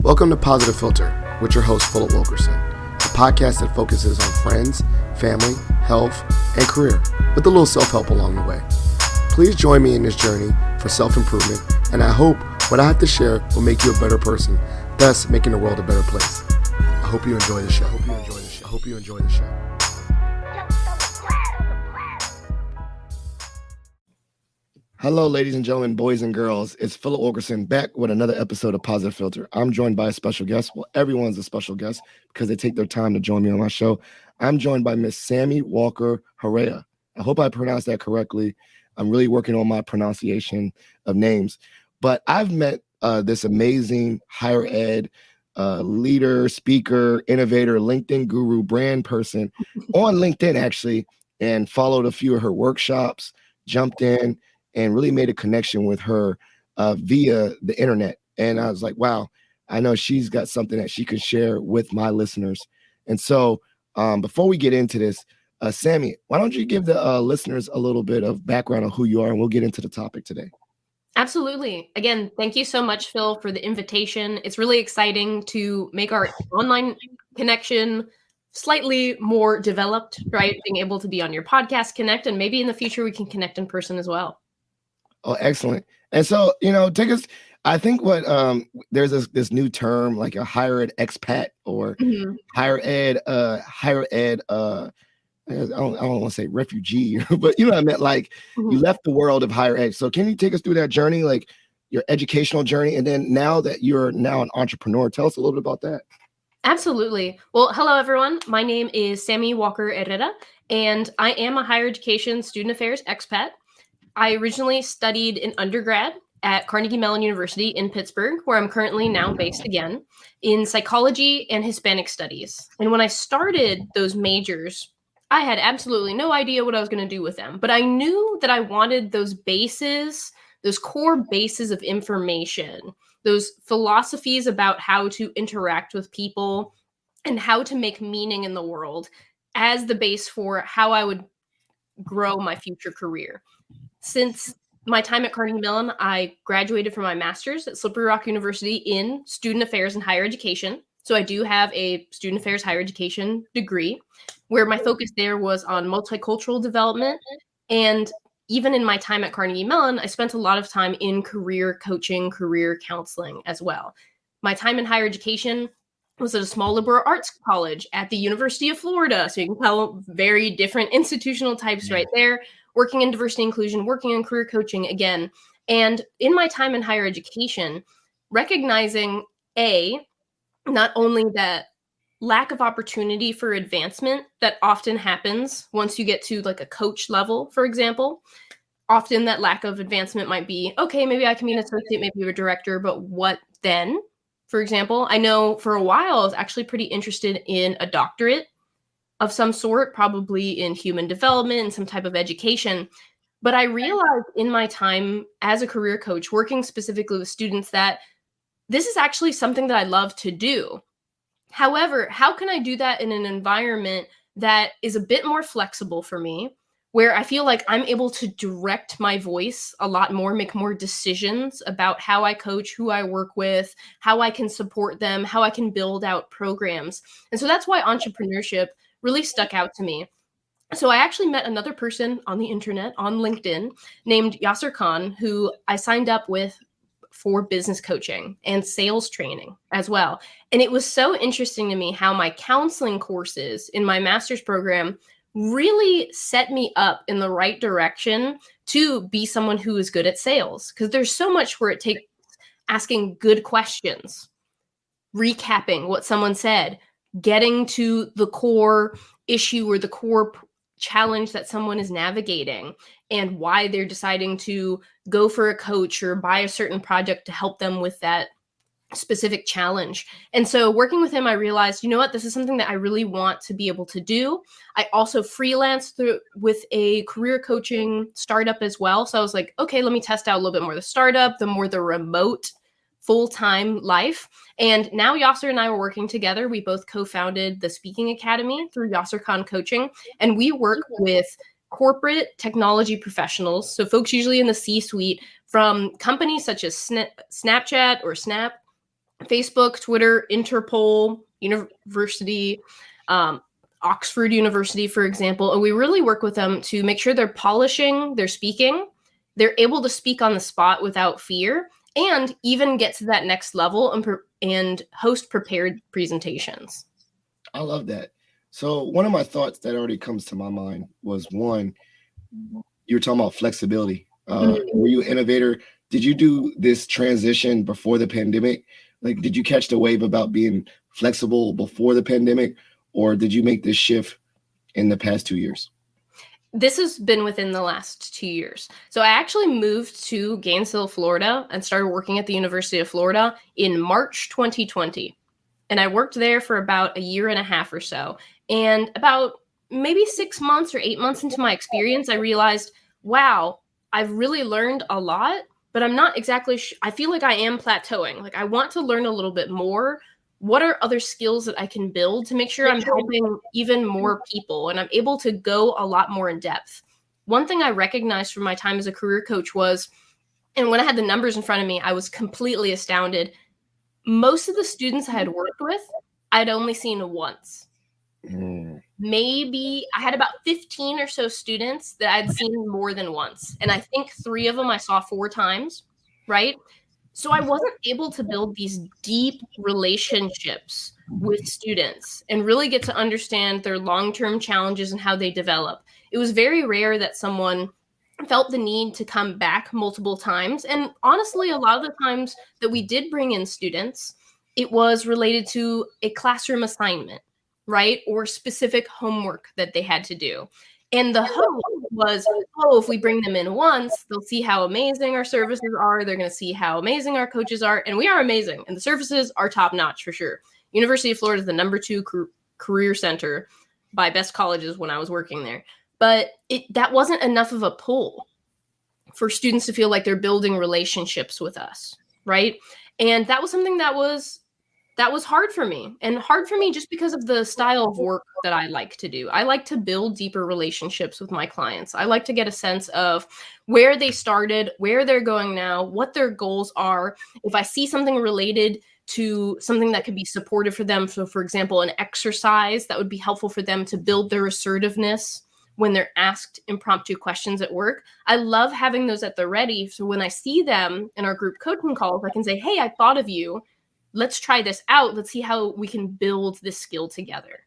Welcome to Positive Filter with your host, Philip Wilkerson, a podcast that focuses on friends, family, health, and career, with a little self-help along the way. Please join me in this journey for self-improvement, and I hope what I have to share will make you a better person, thus making the world a better place. I hope you enjoy the show. I hope you enjoy the show. Hello, ladies and gentlemen, boys and girls. It's Philip Wilkerson back with another episode of Positive Filter. I'm joined by a special guest. Well, everyone's a special guest because they take their time to join me on my show. I'm joined by Miss Sammie Walker Herrera. I hope I pronounced that correctly. I'm really working on my pronunciation of names. But I've met this amazing higher ed leader, speaker, innovator, LinkedIn guru, brand person on LinkedIn, actually, and followed a few of her workshops, jumped in, and really made a connection with her via the internet. And I was like, wow, I know she's got something that she could share with my listeners. And so before we get into this, Sammie, why don't you give the listeners a little bit of background on who you are, and we'll get into the topic today. Absolutely. Again, thank you so much, Phil, for the invitation. It's really exciting to make our online connection slightly more developed, right? Being able to be on your podcast, connect, and maybe in the future we can connect in person as well. Oh, excellent. And so, take us, I think there's this new term, like a higher ed expat or higher ed, I don't want to say refugee, but you know what I meant? Like you left the world of higher ed. So can you take us through that journey, like your educational journey? And then now that you're now an entrepreneur, tell us a little bit about that. Absolutely. Well, hello, everyone. My name is Sammie Walker Herrera, and I am a higher education student affairs expat. I originally studied in undergrad at Carnegie Mellon University in Pittsburgh, where I'm currently now based again, in psychology and Hispanic studies. And when I started those majors, I had absolutely no idea what I was going to do with them, but I knew that I wanted those bases, those core bases of information, those philosophies about how to interact with people and how to make meaning in the world as the base for how I would grow my future career. Since my time at Carnegie Mellon, I graduated from my master's at Slippery Rock University in student affairs and higher education. So I do have a student affairs higher education degree where my focus there was on multicultural development. And even in my time at Carnegie Mellon, I spent a lot of time in career coaching, career counseling as well. My time in higher education was at a small liberal arts college at the University of Florida. So you can tell very different institutional types right there. Working in diversity inclusion, working in career coaching again. And in my time in higher education, recognizing not only that lack of opportunity for advancement that often happens once you get to like a coach level, for example, often that lack of advancement might be, okay, maybe I can be an associate, maybe a director, but what then? For example, I know for a while I was actually pretty interested in a doctorate of some sort, probably in human development and some type of education. But I realized in my time as a career coach, working specifically with students, that this is actually something that I love to do. However, how can I do that in an environment that is a bit more flexible for me, where I feel like I'm able to direct my voice a lot more, make more decisions about how I coach, who I work with, how I can support them, how I can build out programs. And so that's why entrepreneurship really stuck out to me. So I actually met another person on the internet, on LinkedIn, named Yasser Khan, who I signed up with for business coaching and sales training as well. And it was so interesting to me how my counseling courses in my master's program really set me up in the right direction to be someone who is good at sales. Because there's so much where it takes asking good questions, recapping what someone said, getting to the core issue or the core challenge that someone is navigating and why they're deciding to go for a coach or buy a certain project to help them with that specific challenge. And so working with him, I realized, you know what, this is something that I really want to be able to do. I also freelanced with a career coaching startup as well. So I was like, okay, let me test out a little bit more the startup, the more the remote full-time life. And now Yasser and I were working together. We both co-founded the Speaking Academy through Yasser Khan Coaching. And we work with corporate technology professionals. So folks usually in the C-suite from companies such as Snapchat or Snap, Facebook, Twitter, Interpol, university, Oxford University, for example. And we really work with them to make sure they're polishing their speaking. They're able to speak on the spot without fear and even get to that next level and host prepared presentations. I love that. So one of my thoughts that already comes to my mind was one, you were talking about flexibility. Were you an innovator? Did you do this transition before the pandemic? Like, did you catch the wave about being flexible before the pandemic, or did you make this shift in the past 2 years? This has been within the last 2 years. So I actually moved to Gainesville, Florida, and started working at the University of Florida in March 2020. And I worked there for about a year and a half or so. And about maybe 6 months or 8 months into my experience, I realized, wow, I've really learned a lot, but I'm not exactly I feel like I am plateauing. Like, I want to learn a little bit more. What are other skills that I can build to make sure I'm helping even more people and I'm able to go a lot more in depth? One thing I recognized from my time as a career coach was, and when I had the numbers in front of me, I was completely astounded. Most of the students I had worked with, I'd only seen once. Maybe I had about 15 or so students that I'd seen more than once. And I think 3 of them I saw 4 times, right? So I wasn't able to build these deep relationships with students and really get to understand their long-term challenges and how they develop. It was very rare that someone felt the need to come back multiple times. And honestly, a lot of the times that we did bring in students, it was related to a classroom assignment, right? Or specific homework that they had to do. And the hope was, oh, if we bring them in once, they'll see how amazing our services are. They're going to see how amazing our coaches are. And we are amazing. And the services are top notch for sure. University of Florida is the number 2 career center by best colleges when I was working there. But that wasn't enough of a pull for students to feel like they're building relationships with us, right? And that was something that was hard for me, and hard for me just because of the style of work that I like to do. I like to build deeper relationships with my clients. I like to get a sense of where they started, where they're going now, what their goals are. If I see something related to something that could be supportive for them, so for example, an exercise that would be helpful for them to build their assertiveness when they're asked impromptu questions at work, I love having those at the ready. So when I see them in our group coaching calls, I can say, hey, I thought of you. Let's try this out. Let's see how we can build this skill together.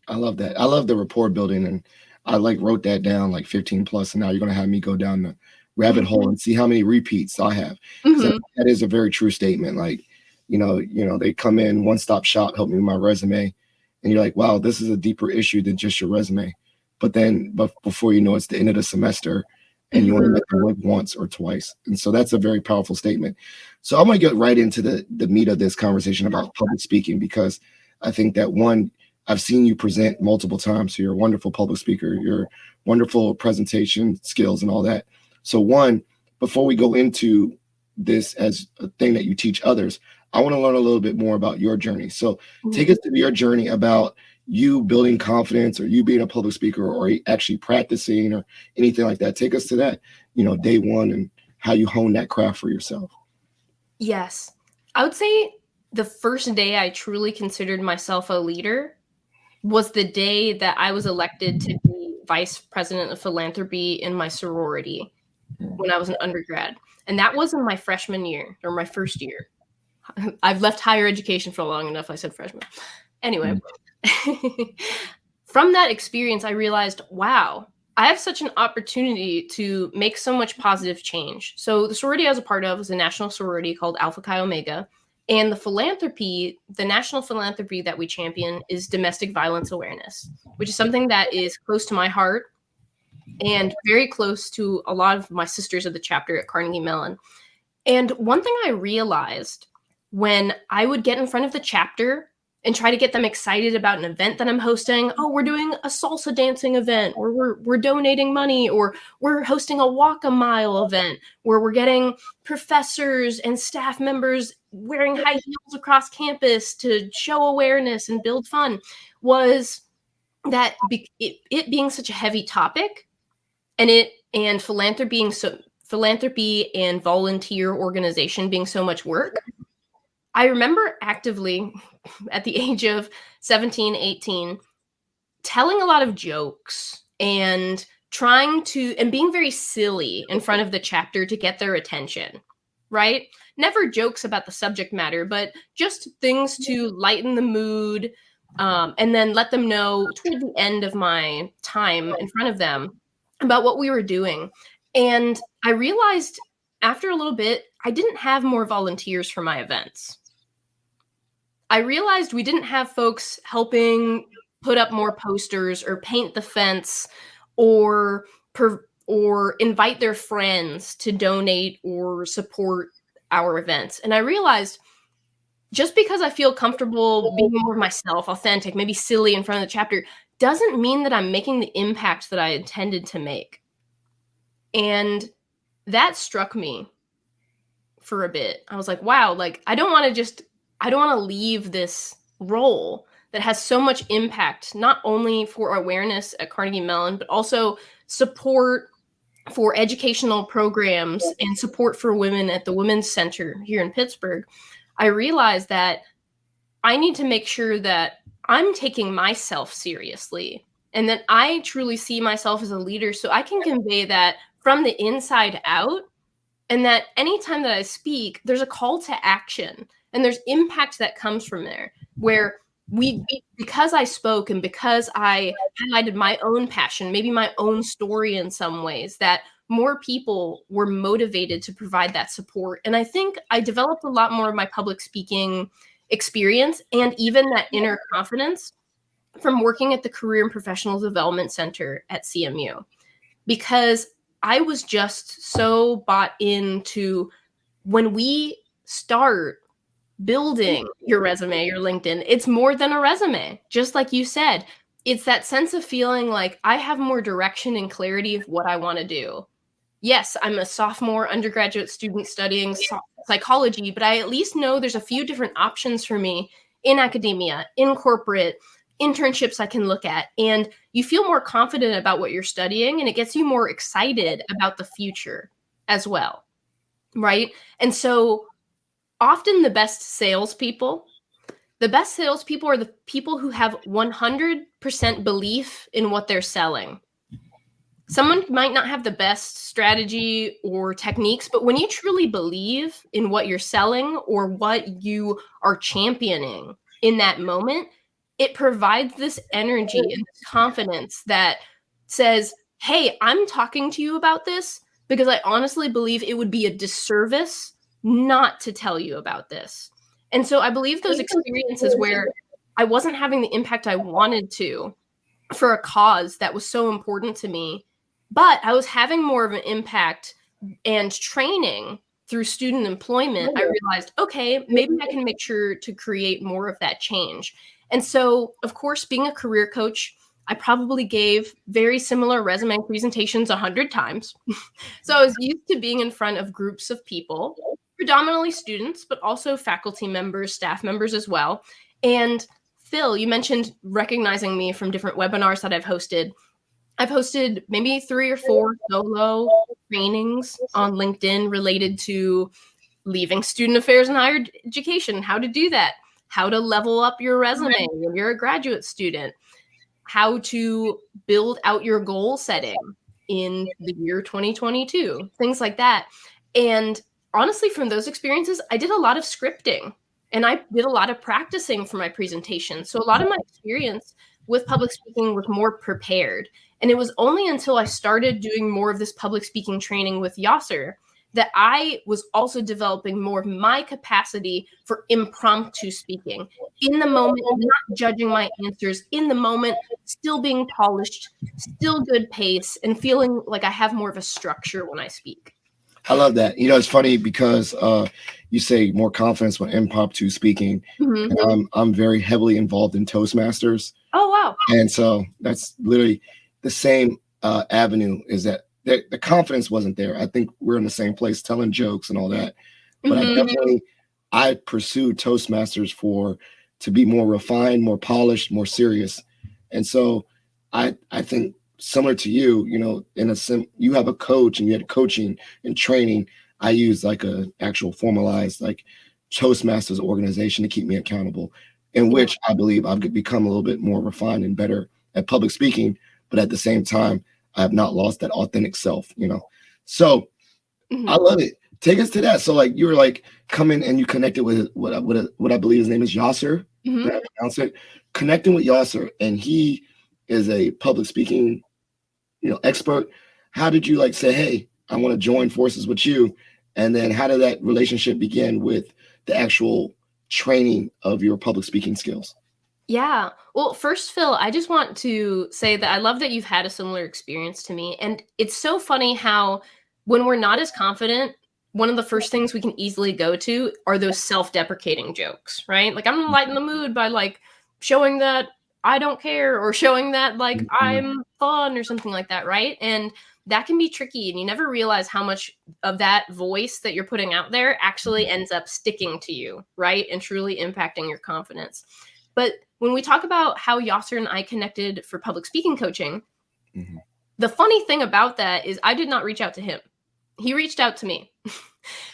I love that. I love the rapport building, and I wrote that down like 15 plus, and now you're going to have me go down the rabbit hole and see how many repeats I have. That is a very true statement. Like, they come in, one-stop shop, help me with my resume, and you're like, wow, this is a deeper issue than just your resume. But before you know, it's the end of the semester, and you only met them like once or twice. And so that's a very powerful statement. So I'm going to get right into the meat of this conversation about public speaking, because I think that one, I've seen you present multiple times. So you're a wonderful public speaker, you're wonderful presentation skills and all that. So one, before we go into this as a thing that you teach others, I want to learn a little bit more about your journey. So take us to your journey about you building confidence, or you being a public speaker, or actually practicing, or anything like that. Take us to that, day one, and how you hone that craft for yourself. Yes. I would say the first day I truly considered myself a leader was the day that I was elected to be vice president of philanthropy in my sorority when I was an undergrad. And that was in my freshman year, or my first year. I've left higher education for long enough. I said freshman. Anyway, from that experience, I realized, wow, I have such an opportunity to make so much positive change. So the sorority I was a part of was a national sorority called Alpha Chi Omega. And the national philanthropy that we champion is domestic violence awareness, which is something that is close to my heart and very close to a lot of my sisters of the chapter at Carnegie Mellon. And one thing I realized when I would get in front of the chapter and try to get them excited about an event that I'm hosting. Oh, we're doing a salsa dancing event, or we're donating money, or we're hosting a walk a mile event where we're getting professors and staff members wearing high heels across campus to show awareness and build fun, was that it being such a heavy topic, and philanthropy and volunteer organization being so much work, I remember actively at the age of 17, 18, telling a lot of jokes and being very silly in front of the chapter to get their attention, right? Never jokes about the subject matter, but just things to lighten the mood, and then let them know toward the end of my time in front of them about what we were doing. And I realized after a little bit, I didn't have more volunteers for my events. I realized we didn't have folks helping put up more posters or paint the fence or invite their friends to donate or support our events. And I realized just because I feel comfortable being more myself, authentic, maybe silly in front of the chapter, doesn't mean that I'm making the impact that I intended to make. And that struck me for a bit. I was like, wow, like I don't want to leave this role that has so much impact, not only for awareness at Carnegie Mellon, but also support for educational programs and support for women at the Women's Center here in Pittsburgh. I realized that I need to make sure that I'm taking myself seriously and that I truly see myself as a leader so I can convey that from the inside out, and that anytime that I speak, there's a call to action and there's impact that comes from there, where because I spoke and because I highlighted my own passion, maybe my own story in some ways, that more people were motivated to provide that support. And I think I developed a lot more of my public speaking experience and even that inner confidence from working at the Career and Professional Development Center at CMU, because I was just so bought into when we start building your resume, your LinkedIn, it's more than a resume. Just like you said, it's that sense of feeling like I have more direction and clarity of what I want to do. Yes, I'm a sophomore undergraduate student studying psychology, but I at least know there's a few different options for me in academia, in corporate, internships I can look at. And you feel more confident about what you're studying, and it gets you more excited about the future as well, right? And so often the best salespeople are the people who have 100% belief in what they're selling. Someone might not have the best strategy or techniques, but when you truly believe in what you're selling or what you are championing in that moment, it provides this energy and this confidence that says, hey, I'm talking to you about this because I honestly believe it would be a disservice not to tell you about this. And so I believe those experiences where I wasn't having the impact I wanted to for a cause that was so important to me, but I was having more of an impact and training through student employment, I realized, okay, maybe I can make sure to create more of that change. And so, of course, being a career coach, I probably gave very similar resume presentations 100 times. So I was used to being in front of groups of people, predominantly students, but also faculty members, staff members as well. And Phil, you mentioned recognizing me from different webinars that I've hosted. I've hosted maybe 3 or 4 solo trainings on LinkedIn related to leaving student affairs and higher education, how to do that, how to level up your resume when you're a graduate student, how to build out your goal setting in the year 2022, things like that. And honestly, from those experiences, I did a lot of scripting and I did a lot of practicing for my presentation. So a lot of my experience with public speaking was more prepared. And it was only until I started doing more of this public speaking training with Yasser that I was also developing more of my capacity for impromptu speaking in the moment, not judging my answers, in the moment, still being polished, still good pace, and feeling like I have more of a structure when I speak. I love that. You know, it's funny because you say more confidence when impromptu speaking. Mm-hmm. And I'm very heavily involved in Toastmasters. Oh, wow. And so that's literally the same avenue, is that the confidence wasn't there. I think we're in the same place telling jokes and all that. But I pursued Toastmasters to be more refined, more polished, more serious. And so I think similar to you, you know, you have a coach and you had coaching and training. I use like a actual formalized, like Toastmasters organization to keep me accountable, in which I believe I've become a little bit more refined and better at public speaking, but at the same time, I have not lost that authentic self, So I love it. Take us to that. So like you were like coming and you connected with what I believe his name is Yasser. Did I pronounce it? Connecting with Yasser, and he is a public speaking, expert. How did you like say, hey, I want to join forces with you? And then how did that relationship begin with the actual training of your public speaking skills? Yeah. Well, first, Phil, I just want to say that I love that you've had a similar experience to me. And it's so funny how when we're not as confident, one of the first things we can easily go to are those self-deprecating jokes, right? Like, I'm gonna lighten the mood by like showing that I don't care or showing that like I'm fun or something like that, right? And that can be tricky, and you never realize how much of that voice that you're putting out there actually ends up sticking to you, right? And truly impacting your confidence. But when we talk about how Yasser and I connected for public speaking coaching, the funny thing about that is I did not reach out to him. He reached out to me.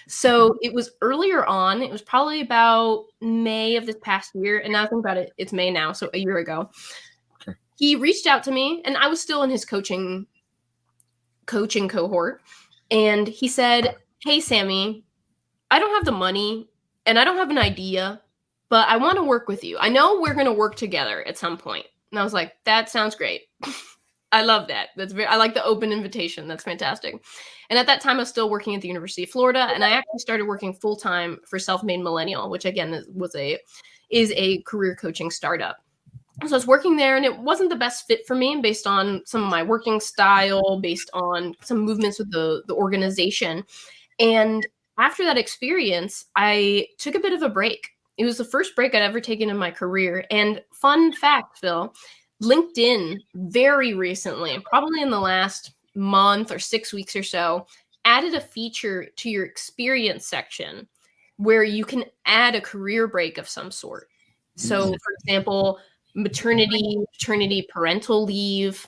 So it was earlier on. It was probably about May of this past year. And now I think about it, it's May now, so a year ago. Okay. He reached out to me, and I was still in his coaching cohort. And he said, hey, Sammie, I don't have the money and I don't have an idea, but I want to work with you. I know we're going to work together at some point. And I was like, that sounds great. I love that. I like the open invitation. That's fantastic. And at that time, I was still working at the University of Florida, and I actually started working full-time for Self-Made Millennial, which again is a career coaching startup. So I was working there, and it wasn't the best fit for me based on some of my working style, based on some movements with the organization. And after that experience, I took a bit of a break. It was the first break I'd ever taken in my career. And fun fact, Phil, LinkedIn very recently, probably in the last month or 6 weeks or so, added a feature to your experience section where you can add a career break of some sort. So, for example, maternity, paternity, parental leave,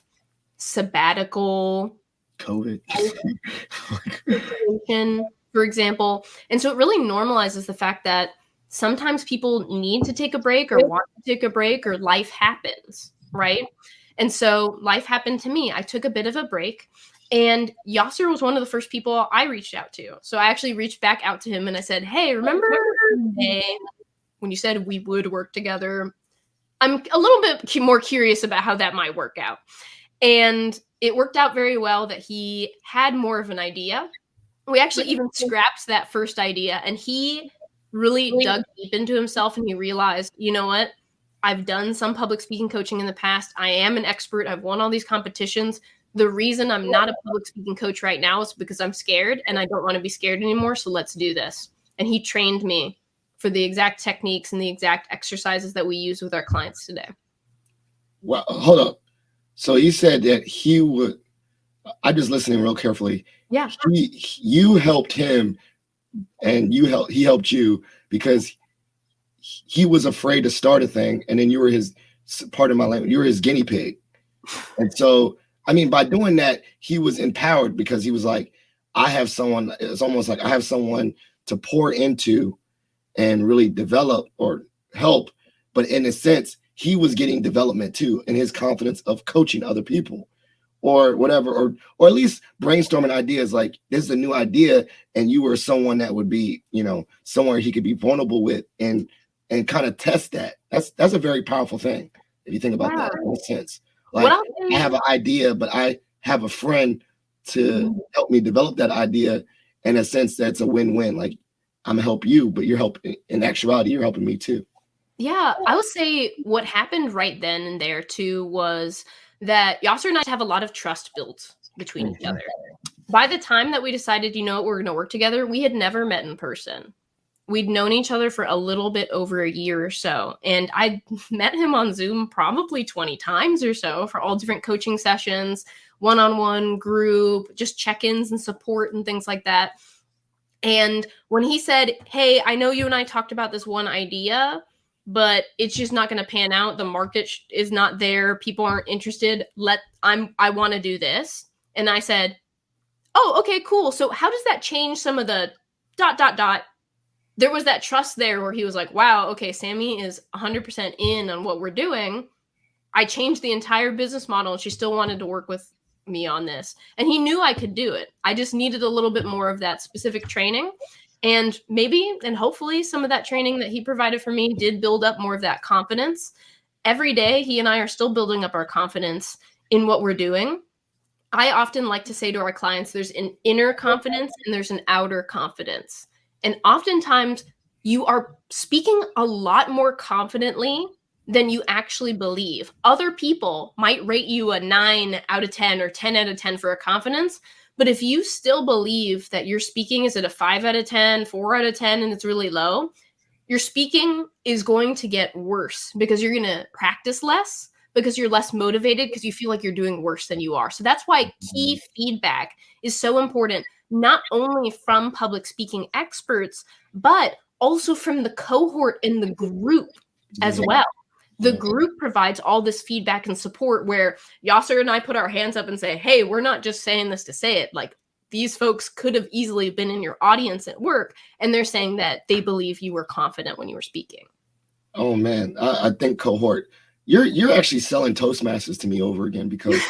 sabbatical, COVID, for example. And so it really normalizes the fact that sometimes people need to take a break or want to take a break, or life happens, right? And so life happened to me. I took a bit of a break, and Yasser was one of the first people I reached out to. So I actually reached back out to him and I said, hey, remember when you said we would work together? I'm a little bit more curious about how that might work out. And it worked out very well that he had more of an idea. We actually even scrapped that first idea, and he really dug deep into himself, and he realized, you know what? I've done some public speaking coaching in the past. I am an expert. I've won all these competitions. The reason I'm not a public speaking coach right now is because I'm scared, and I don't want to be scared anymore. So let's do this. And he trained me for the exact techniques and the exact exercises that we use with our clients today. Well, hold up. So he said that he would, I'm just listening real carefully. Yeah. You helped him, and he helped you because he was afraid to start a thing. And then you were his, part of my language, you were his guinea pig. And so, I mean, by doing that, he was empowered because he was like, I have someone, it's almost like I have someone to pour into and really develop or help. But in a sense, he was getting development too, in his confidence of coaching other people or whatever, or at least brainstorming ideas. Like, this is a new idea, and you were someone that would be, somewhere he could be vulnerable with and kind of test that. That's a very powerful thing if you think about that in a sense. Like, I have an idea, but I have a friend to help me develop that idea. In a sense, that's a win-win. Like, I'm gonna help you, but you're helping, in actuality, you're helping me too. Yeah, I would say what happened right then and there too was that Yasser and I have a lot of trust built between each other. By the time that we decided, we're going to work together, we had never met in person. We'd known each other for a little bit over a year or so. And I met him on Zoom probably 20 times or so for all different coaching sessions, one-on-one, group, just check-ins and support and things like that. And when he said, hey, I know you and I talked about this one idea, but it's just not going to pan out. The market is not there. People aren't interested. I want to do this. And I said, oh, okay, cool. So how does that change some of the ... there was that trust there where he was like, wow, okay, Sammie is 100% in on what we're doing. I changed the entire business model and she still wanted to work with me on this. And he knew I could do it. I just needed a little bit more of that specific training. And maybe, and hopefully, some of that training that he provided for me did build up more of that confidence. Every day, he and I are still building up our confidence in what we're doing. I often like to say to our clients, there's an inner confidence and there's an outer confidence. And oftentimes, you are speaking a lot more confidently than you actually believe. Other people might rate you a 9 out of 10 or 10 out of 10 for a confidence. But if you still believe that your speaking is at a 5 out of 10, 4 out of 10, and it's really low, your speaking is going to get worse because you're going to practice less, because you're less motivated, because you feel like you're doing worse than you are. So that's why key feedback is so important, not only from public speaking experts, but also from the cohort in the group as well. The group provides all this feedback and support where Yasser and I put our hands up and say, hey, we're not just saying this to say it. Like, these folks could have easily been in your audience at work, and they're saying that they believe you were confident when you were speaking. Oh man, I think cohort. You're actually selling Toastmasters to me over again, because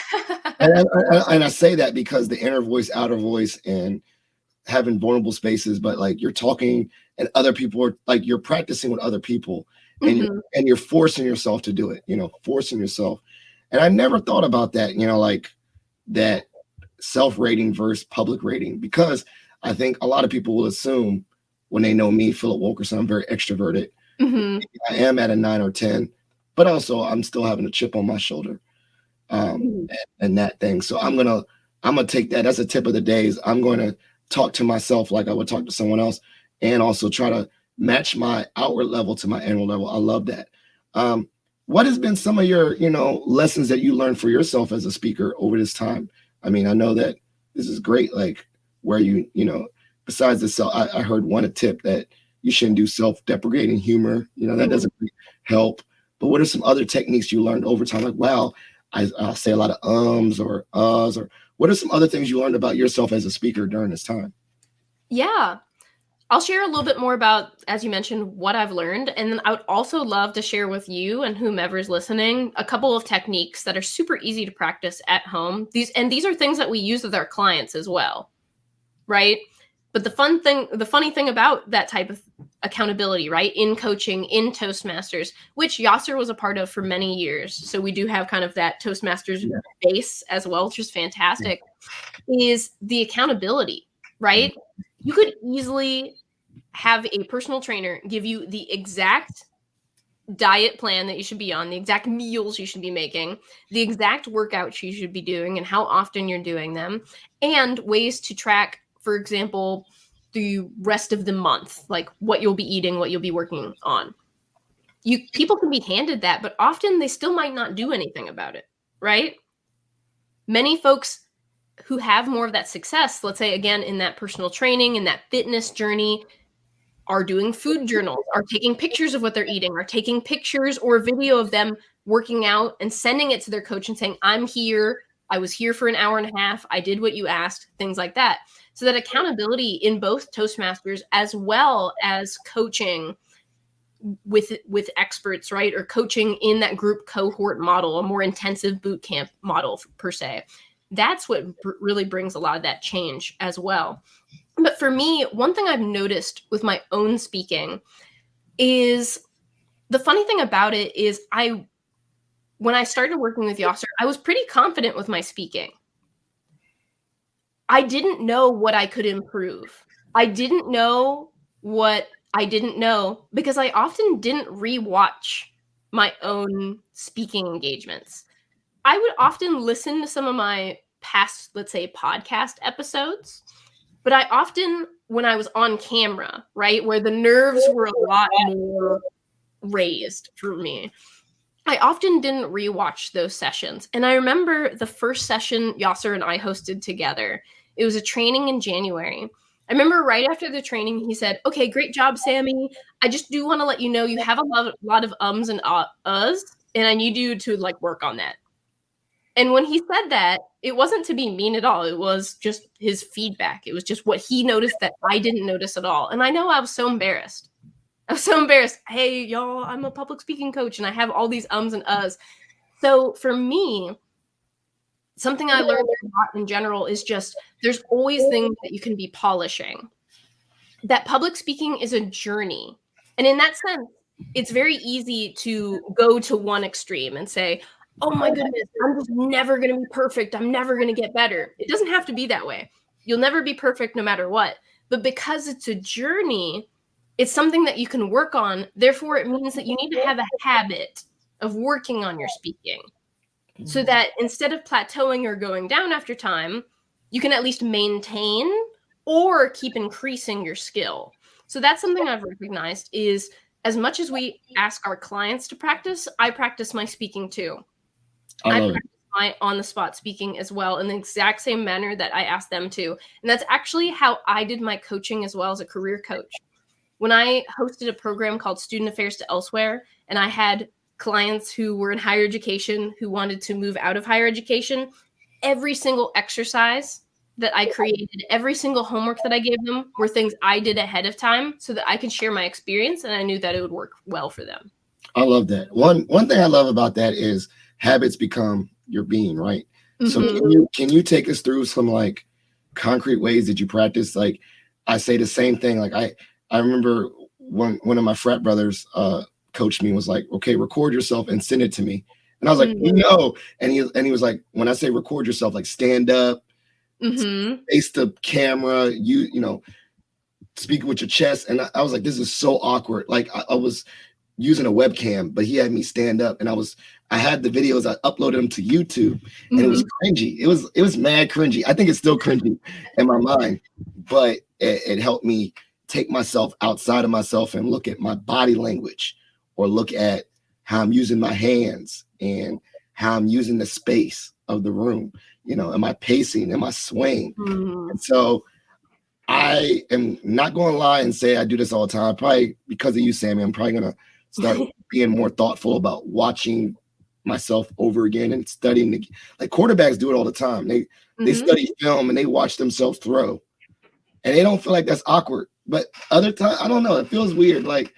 and I say that because the inner voice, outer voice, and having vulnerable spaces, but like you're talking and other people are like, you're practicing with other people, and you're forcing yourself to do it, forcing yourself. And I never thought about that, like that self-rating versus public rating, because I think a lot of people will assume when they know me, Philip Wilkerson, I'm very extroverted. I am at a 9 or 10, but also I'm still having a chip on my shoulder, and that thing. So I'm gonna take that as a tip of the days. I'm going to talk to myself like I would talk to someone else, and also try to match my outward level to my inward level. I love that. What has been some of your, lessons that you learned for yourself as a speaker over this time? I mean, I know that this is great, like where besides the self, I heard one tip that you shouldn't do self-deprecating humor. That doesn't really help. But what are some other techniques you learned over time? Like, wow, I say a lot of ums or uhs, or what are some other things you learned about yourself as a speaker during this time? Yeah. I'll share a little bit more about, as you mentioned, what I've learned. And then I would also love to share with you and whomever's listening a couple of techniques that are super easy to practice at home. These are things that we use with our clients as well, right? But the funny thing about that type of accountability, right, in coaching, in Toastmasters, which Yasser was a part of for many years, so we do have kind of that Toastmasters base as well, which is fantastic, is the accountability, right? You could easily have a personal trainer give you the exact diet plan that you should be on, the exact meals you should be making, the exact workouts you should be doing, and how often you're doing them, and ways to track, for example, the rest of the month, like what you'll be eating, what you'll be working on. People can be handed that, but often they still might not do anything about it, right? Many folks who have more of that success, let's say, again, in that personal training, in that fitness journey, are doing food journals, are taking pictures of what they're eating, are taking pictures or video of them working out and sending it to their coach and saying, I'm here, I was here for an hour and a half, I did what you asked, things like that. So that accountability in both Toastmasters as well as coaching with experts, right? Or coaching in that group cohort model, a more intensive boot camp model per se. That's what really brings a lot of that change as well. But for me, one thing I've noticed with my own speaking is the funny thing about it is when I started working with Yasser, I was pretty confident with my speaking. I didn't know what I could improve. I didn't know what I didn't know because I often didn't rewatch my own speaking engagements. I would often listen to some of my past, let's say, podcast episodes, but I often, when I was on camera, right, where the nerves were a lot more raised for me, I often didn't rewatch those sessions. And I remember the first session Yasser and I hosted together. It was a training in January. I remember right after the training, he said, okay, great job, Sammie. I just do want to let you know you have a lot of ums and uhs, and I need you to like work on that. And when he said that, it wasn't to be mean at all. It was just his feedback. It was just what he noticed that I didn't notice at all. And I know I was so embarrassed. I was so embarrassed. Hey, y'all, I'm a public speaking coach and I have all these ums and uhs. So for me, something I learned a lot in general is just there's always things that you can be polishing. That public speaking is a journey. And in that sense, it's very easy to go to one extreme and say, oh my goodness, I'm just never going to be perfect. I'm never going to get better. It doesn't have to be that way. You'll never be perfect no matter what. But because it's a journey, it's something that you can work on. Therefore, it means that you need to have a habit of working on your speaking so that instead of plateauing or going down after time, you can at least maintain or keep increasing your skill. So that's something I've recognized is as much as we ask our clients to practice, I practice my speaking too. I practice my on-the-spot speaking as well in the exact same manner that I ask them to. And that's actually how I did my coaching as well as a career coach. When I hosted a program called Student Affairs to Elsewhere, and I had clients who were in higher education who wanted to move out of higher education, every single exercise that I created, every single homework that I gave them were things I did ahead of time so that I could share my experience and I knew that it would work well for them. I love that. One thing I love about that is habits become your being, right? Mm-hmm. So can you take us through some like concrete ways that you practice? Like I say the same thing. Like I remember one of my frat brothers coached me, was like, okay, record yourself and send it to me. And I was like, no. And he was like, when I say record yourself, like stand up, face the camera, you know, speak with your chest. And I was like, this is so awkward. Like I was using a webcam, but he had me stand up, and I had the videos, I uploaded them to YouTube, and it was cringy. It was mad cringy. I think it's still cringy in my mind, but it helped me take myself outside of myself and look at my body language, or look at how I'm using my hands and how I'm using the space of the room. You know, am I pacing? Am I swaying? And so I am not going to lie and say I do this all the time. Probably because of you, Sammie, I'm probably going to start being more thoughtful about watching myself over again and studying. Like quarterbacks do it all the time. They study film and they watch themselves throw, and they don't feel like that's awkward. But other times, I don't know, it feels weird. Like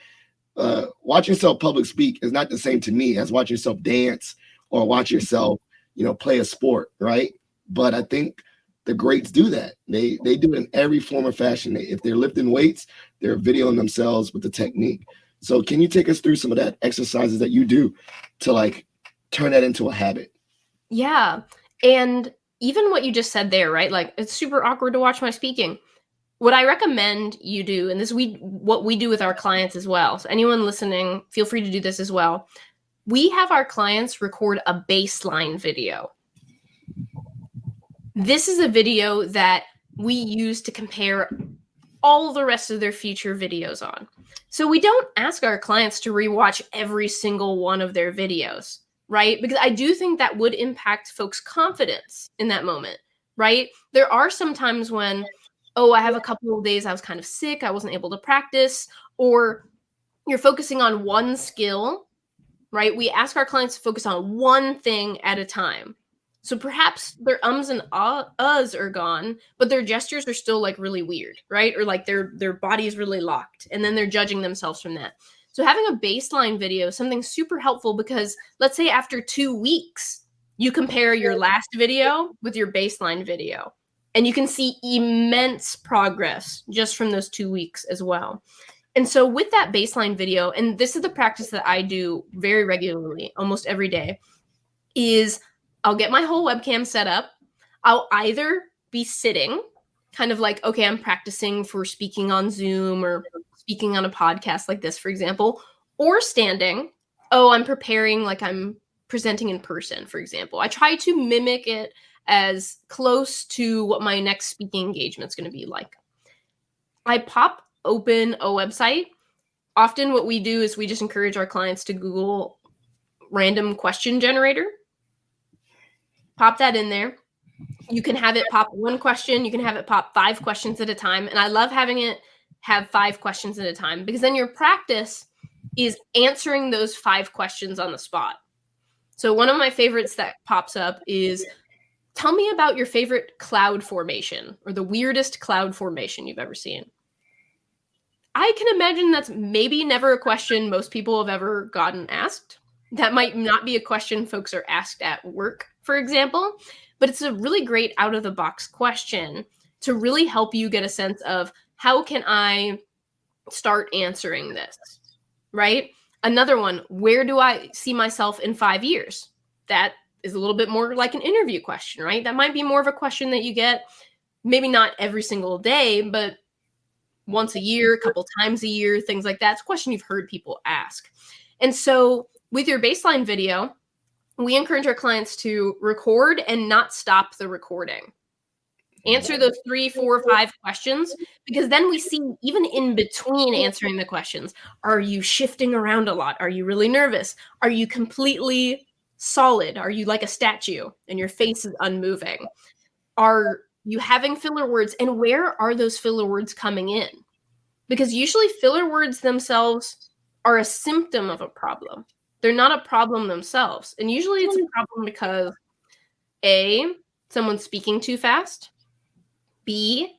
watching yourself public speak is not the same to me as watching yourself dance or watch yourself, you know, play a sport, right? But I think the greats do that. They do it in every form or fashion. If they're lifting weights, they're videoing themselves with the technique. So can you take us through some of that exercises that you do to like turn that into a habit? Yeah. And even what you just said there, right? Like it's super awkward to watch my speaking. What I recommend you do, and this what we do with our clients as well. So anyone listening, feel free to do this as well. We have our clients record a baseline video. This is a video that we use to compare all the rest of their future videos on. So we don't ask our clients to rewatch every single one of their videos, right? Because I do think that would impact folks' confidence in that moment, right? There are some times when, oh, I have a couple of days I was kind of sick, I wasn't able to practice, or you're focusing on one skill, right? We ask our clients to focus on one thing at a time. So perhaps their ums and uhs are gone, but their gestures are still like really weird, right? Or like their body is really locked, and then they're judging themselves from that. So having a baseline video is something super helpful, because let's say after 2 weeks, you compare your last video with your baseline video, and you can see immense progress just from those 2 weeks as well. And so with that baseline video, and this is the practice that I do very regularly, almost every day, is I'll get my whole webcam set up. I'll either be sitting, kind of like, okay, I'm practicing for speaking on Zoom or speaking on a podcast like this, for example, or standing. Oh, I'm preparing like I'm presenting in person, for example. I try to mimic it as close to what my next speaking engagement is going to be like. I pop open a website. Often what we do is we just encourage our clients to Google random question generator. Pop that in there. You can have it pop one question. You can have it pop 5 questions at a time. And I love having it have 5 questions at a time, because then your practice is answering those 5 questions on the spot. So one of my favorites that pops up is, tell me about your favorite cloud formation or the weirdest cloud formation you've ever seen. I can imagine that's maybe never a question most people have ever gotten asked. That might not be a question folks are asked at work, for example, but it's a really great out-of-the-box question to really help you get a sense of, how can I start answering this, right? Another one, where do I see myself in 5 years? That is a little bit more like an interview question, right? That might be more of a question that you get, maybe not every single day, but once a year, a couple times a year, things like that. It's a question you've heard people ask. And so with your baseline video, we encourage our clients to record and not stop the recording. Answer those 3, 4, 5 questions, because then we see, even in between answering the questions, are you shifting around a lot? Are you really nervous? Are you completely solid? Are you like a statue and your face is unmoving? Are you having filler words? And where are those filler words coming in? Because usually filler words themselves are a symptom of a problem. They're not a problem themselves. And usually it's a problem because A, someone's speaking too fast. B,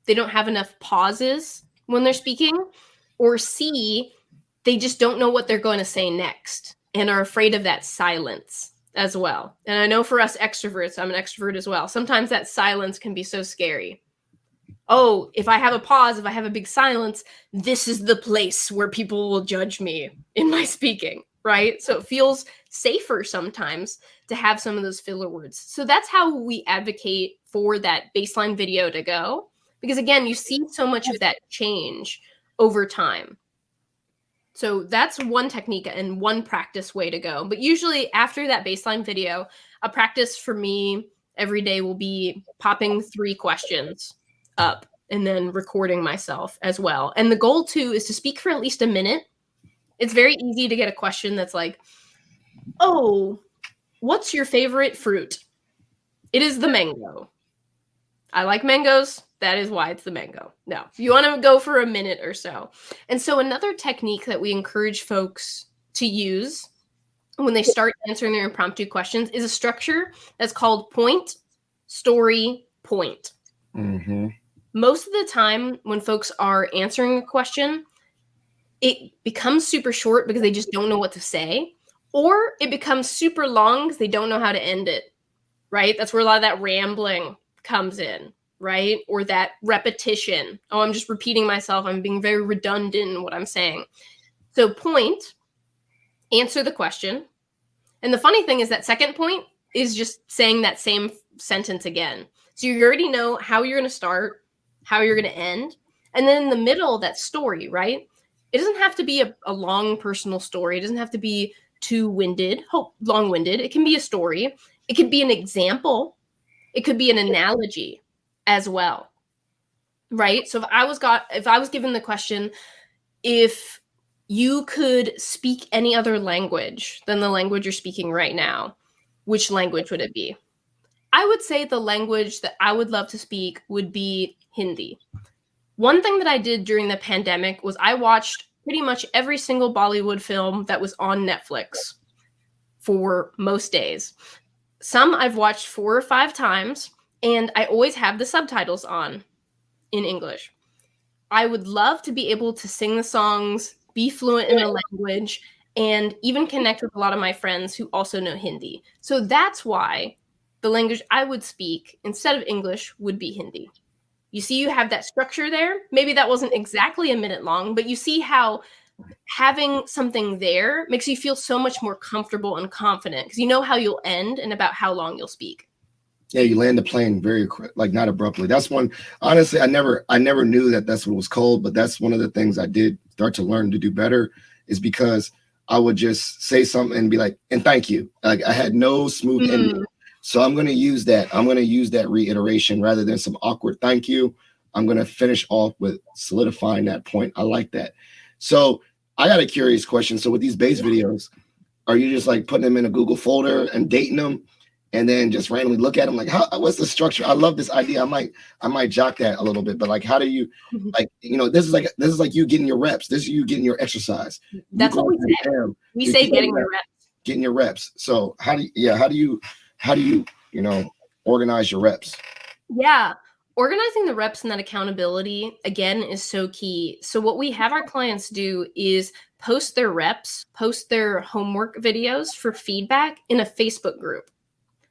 they don't have enough pauses when they're speaking. Or C, they just don't know what they're going to say next and are afraid of that silence as well. And I know for us extroverts, I'm an extrovert as well, sometimes that silence can be so scary. Oh, if I have a pause, if I have a big silence, this is the place where people will judge me in my speaking, right? So it feels safer sometimes to have some of those filler words. So that's how we advocate for that baseline video to go. Because again, you see so much of that change over time. So that's one technique and one practice way to go. But usually after that baseline video, a practice for me every day will be popping 3 questions up and then recording myself as well. And the goal too is to speak for at least a minute. It's very easy to get a question that's like, oh, what's your favorite fruit? It is the mango. I like mangoes. That is why it's the mango. No, you want to go for a minute or so. And so another technique that we encourage folks to use when they start answering their impromptu questions is a structure that's called point, story, point. Mm-hmm. Most of the time when folks are answering a question, it becomes super short because they just don't know what to say, or it becomes super long because they don't know how to end it, right? That's where a lot of that rambling comes in, right? Or that repetition. Oh, I'm just repeating myself. I'm being very redundant in what I'm saying. So point, answer the question. And the funny thing is that second point is just saying that same sentence again. So you already know how you're going to start, how you're going to end. And then in the middle, that story, right? It doesn't have to be a long personal story. It doesn't have to be too long-winded. It can be a story. It could be an example. It could be an analogy as well, right? So if I was given the question, if you could speak any other language than the language you're speaking right now, which language would it be? I would say the language that I would love to speak would be Hindi. One thing that I did during the pandemic was I watched pretty much every single Bollywood film that was on Netflix for most days. Some I've watched 4 or 5 times, and I always have the subtitles on in English. I would love to be able to sing the songs, be fluent in the language, and even connect with a lot of my friends who also know Hindi. So that's why the language I would speak instead of English would be Hindi. You see, you have that structure there. Maybe that wasn't exactly a minute long, but you see how having something there makes you feel so much more comfortable and confident because you know how you'll end and about how long you'll speak. Yeah, you land the plane very like not abruptly. That's one. Honestly, I never knew that that's what it was called, but that's one of the things I did start to learn to do better is because I would just say something and be like, and thank you. Like I had no smooth ending. So I'm going to use that. I'm going to use that reiteration rather than some awkward thank you. I'm going to finish off with solidifying that point. I like that. So I got a curious question. So with these base videos, are you just like putting them in a Google folder and dating them and then just randomly look at them? Like, what's the structure? I love this idea. I might jock that a little bit, but like, how do you like, this is like you getting your reps. This is you getting your exercise. That's what we say. We say getting your reps. getting your reps. So how do you organize your reps? Yeah. Organizing the reps and that accountability, again, is so key. So what we have our clients do is post their reps, post their homework videos for feedback in a Facebook group.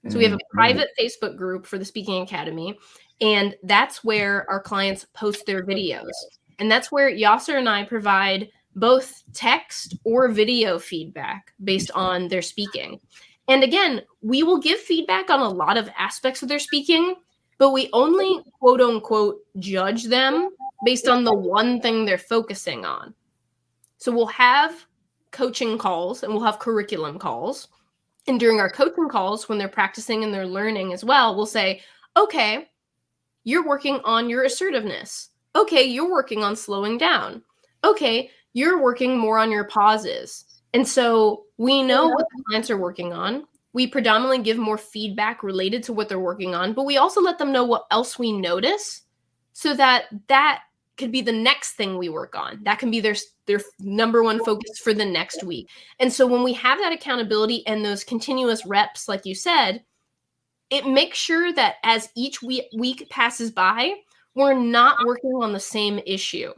So we have a private Facebook group for the Speaking Academy, and that's where our clients post their videos. And that's where Yasser and I provide both text or video feedback based on their speaking. And again, we will give feedback on a lot of aspects of their speaking, but we only quote unquote judge them based on the one thing they're focusing on. So we'll have coaching calls and we'll have curriculum calls. And during our coaching calls, when they're practicing and they're learning as well, we'll say, okay, you're working on your assertiveness. Okay, you're working on slowing down. Okay, you're working more on your pauses. And so we know what the clients are working on. We predominantly give more feedback related to what they're working on, but we also let them know what else we notice so that could be the next thing we work on. That can be their number one focus for the next week. And so when we have that accountability and those continuous reps, like you said, it makes sure that as each week passes by, we're not working on the same issue.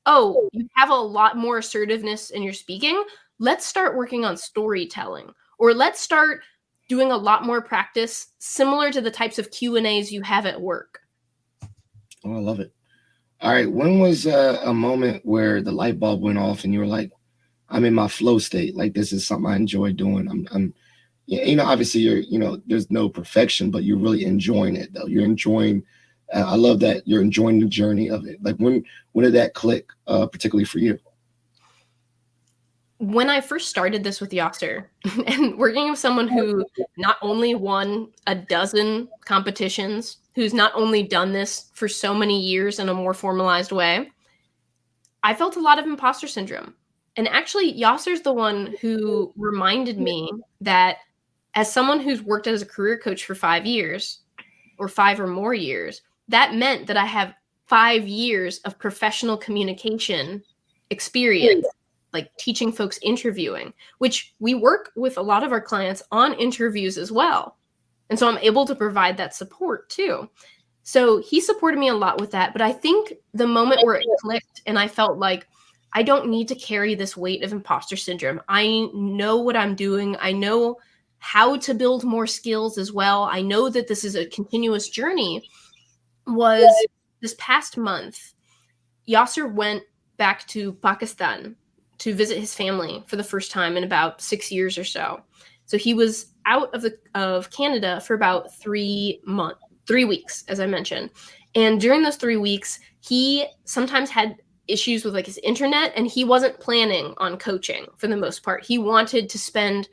Oh, you have a lot more assertiveness in your speaking. Let's start working on storytelling, or let's start doing a lot more practice similar to the types of Q&As you have at work. Oh, I love it. All right. When was a moment where the light bulb went off and you were like, I'm in my flow state. Like, this is something I enjoy doing. I'm obviously there's no perfection, but you're really enjoying it though. You're enjoying, I love that you're enjoying the journey of it. Like when did that click, particularly for you? When I first started this with Yasser and working with someone who not only won a dozen competitions, who's not only done this for so many years in a more formalized way, I felt a lot of imposter syndrome. And actually, Yasser's the one who reminded me that as someone who's worked as a career coach for 5 years or 5 or more years, that meant that I have 5 years of professional communication experience, like teaching folks interviewing, which we work with a lot of our clients on interviews as well. And so I'm able to provide that support too. So he supported me a lot with that. But I think the moment where it clicked and I felt like I don't need to carry this weight of imposter syndrome. I know what I'm doing. I know how to build more skills as well. I know that this is a continuous journey. Was this past month, Yasser went back to Pakistan to visit his family for the first time in about 6 years or so. So he was out of Canada for about 3 weeks, as I mentioned. And during those 3 weeks, he sometimes had issues with like his internet, and he wasn't planning on coaching for the most part. He wanted to spend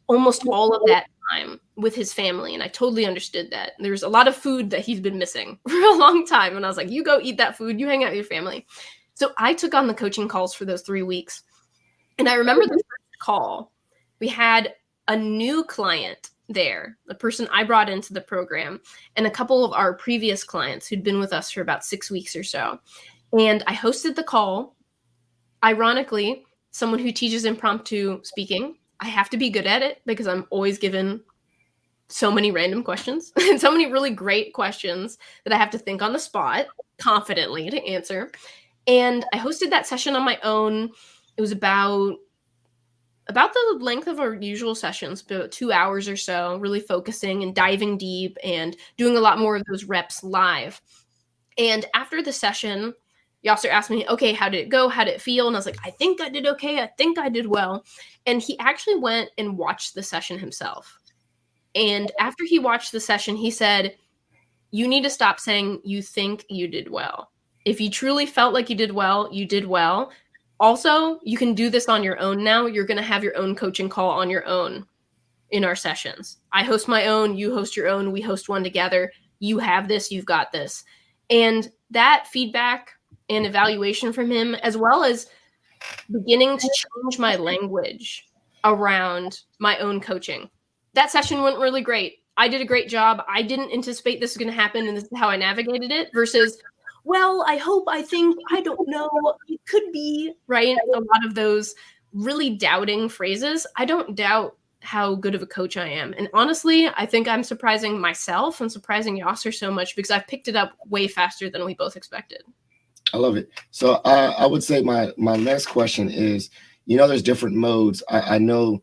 almost all of that time with his family, and I totally understood that. There's a lot of food that he's been missing for a long time, and I was like, you go eat that food, you hang out with your family. So I took on the coaching calls for those 3 weeks. And I remember the first call, we had a new client there, the person I brought into the program, and a couple of our previous clients who'd been with us for about 6 weeks or so. And I hosted the call. Ironically, someone who teaches impromptu speaking, I have to be good at it because I'm always given so many random questions and so many really great questions that I have to think on the spot confidently to answer. And I hosted that session on my own. It was about the length of our usual sessions, about 2 hours or so, really focusing and diving deep and doing a lot more of those reps live. And after the session, Yasser asked me, okay, how did it go? How did it feel? And I was like, I think I did okay. I think I did well. And he actually went and watched the session himself. And after he watched the session, he said, you need to stop saying you think you did well. If you truly felt like you did well, you did well. Also, you can do this on your own now. You're going to have your own coaching call on your own in our sessions. I host my own, you host your own, we host one together. You have this, you've got this. And that feedback and evaluation from him, as well as beginning to change my language around my own coaching. That session went really great. I did a great job. I didn't anticipate this was going to happen, and this is how I navigated it, versus, well, I hope, I think, I don't know, it could be, right? A lot of those really doubting phrases, I don't doubt how good of a coach I am. And honestly, I think I'm surprising myself and surprising Yasser so much because I've picked it up way faster than we both expected. I love it. So I would say my next question is, there's different modes. I know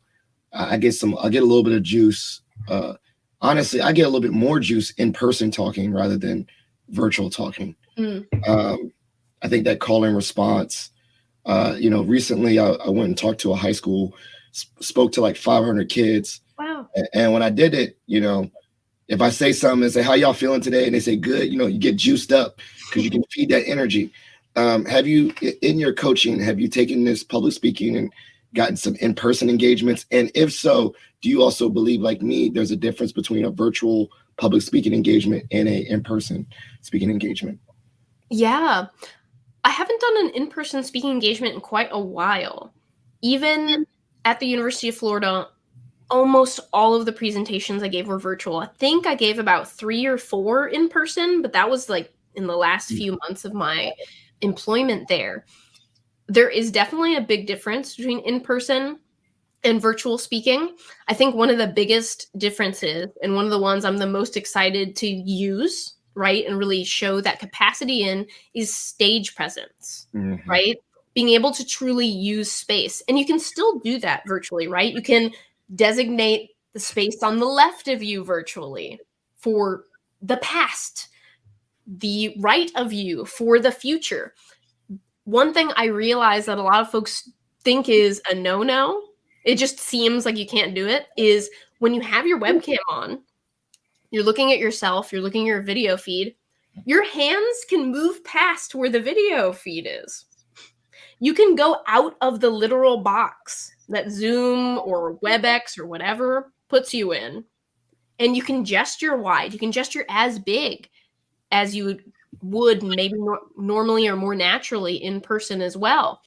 I get a little bit of juice. Honestly, I get a little bit more juice in person talking rather than virtual talking. I think that call and response, recently I went and talked to a high school, spoke to like 500 kids. Wow. And when I did it, if I say something and say, how y'all feeling today? And they say, good, you get juiced up because you can feed that energy. Have you, in your coaching, have you taken this public speaking and gotten some in-person engagements? And if so, do you also believe, like me, there's a difference between a virtual public speaking engagement and a in-person speaking engagement? Yeah. I haven't done an in-person speaking engagement in quite a while. Even at the University of Florida, almost all of the presentations I gave were virtual. I think I gave about 3 or 4 in person, but that was like in the last few months of my employment there. There is definitely a big difference between in-person and virtual speaking. I think one of the biggest differences, and one of the ones I'm the most excited to use, right, and really show that capacity in, is stage presence, right? Being able to truly use space. And you can still do that virtually, right? You can designate the space on the left of you virtually for the past, the right of you for the future. One thing I realize that a lot of folks think is a no-no, it just seems like you can't do it, is when you have your webcam on, you're looking at yourself, you're looking at your video feed, your hands can move past where the video feed is. You can go out of the literal box that Zoom or WebEx or whatever puts you in, and you can gesture wide. You can gesture as big as you would maybe normally or more naturally in person as well.